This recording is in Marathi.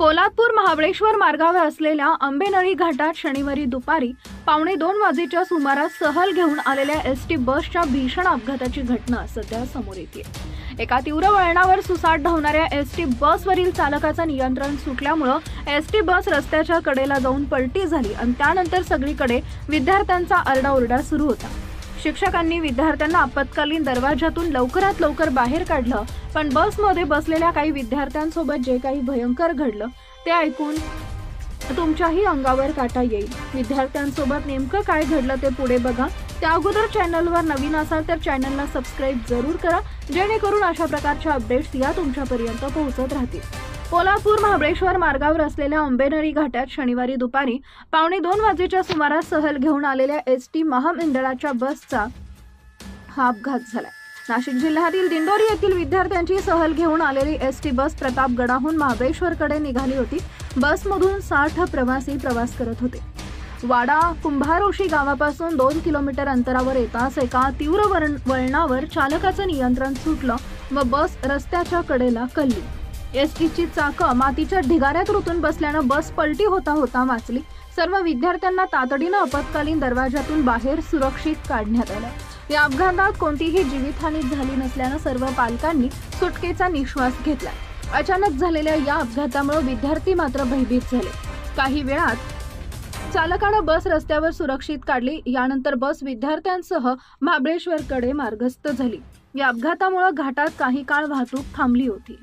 पोलादपूर महाबळेश्वर मार्गावर असलेल्या आंबेनळी घाटात शनिवारी दुपारी 1:15 वाजेच्या सुमारास सहल घेऊन आलेल्या एसटी बसच्या भीषण अपघाताची घटना सध्या समोर येते। एका तीव्र वळणावर सुसाट धावणाऱ्या एसटी बसवरील चालकाचं नियंत्रण सुटल्यामुळे एसटी बस रस्त्याच्या कडेला जाऊन पलटी झाली आणि त्यानंतर सगळीकडे विद्यार्थ्यांचा आरडाओरडा सुरू होता। शिक्षकांनी विद्यार्थ्यांना आपत्कालीन दरवाजातून लवकरात लवकर बाहेर काढलं, पण बसमध्ये बसलेल्या काही विद्यार्थ्यांसोबत जे काही भयंकर घडलं ते ऐकून तुमच्याही अंगावर काटा येईल। विद्यार्थ्यांसोबत नेमकं काय घडलं ते पुढे बघा। त्या अगोदर चॅनलवर नवीन असाल तर चॅनलला सबस्क्राइब जरूर करा, जेणेकरून अशा प्रकारच्या अपडेट्स या तुमच्यापर्यंत पोहोचत राहतील। पोलादपूर महाबळेश्वर मार्गावर असलेल्या आंबेनळी घाटात शनिवारी दुपारी 1:15 वाजेच्या सुमारास सहल घेऊन आलेल्या एसटी महामंडळाच्या बसचा हा अपघात झाला। नाशिक जिल्ह्यातील दिंडोरी येथील विद्यार्थ्यांची सहल घेऊन आलेली एसटी बस प्रतापगडाहून महाबळेश्वरकडे निघाली होती। बसमधून 60 प्रवासी प्रवास करत होते। वाडा कुंभारोशी गावापासून 2 किलोमीटर अंतरावर येताच एका तीव्र वळणावर चालकाचं नियंत्रण सुटलं व बस रस्त्याच्या कडेला कलली। एसटीची चाकं मातीच्या ढिगाऱ्यात रुतून बसल्यानं बस पलटी होता होता वाचली। सर्व विद्यार्थ्यांना तातडीनं आपत्कालीन दरवाजातून बाहेर सुरक्षित काढण्यात आलं। या अपघातात कोणतीही जीवितहानी झाली नसल्यानं सर्व पालकांनी सुटकेचा निश्वास घेतला। अचानक झालेल्या या अपघातामुळे विद्यार्थी मात्र भयभीत झाले। काही वेळात चालकानं बस रस्त्यावर सुरक्षित काढली। यानंतर बस विद्यार्थ्यांसह महाबळेश्वरकडे मार्गस्थ झाली। या अपघातामुळे घाटात काही काळ वाहतूक थांबली होती।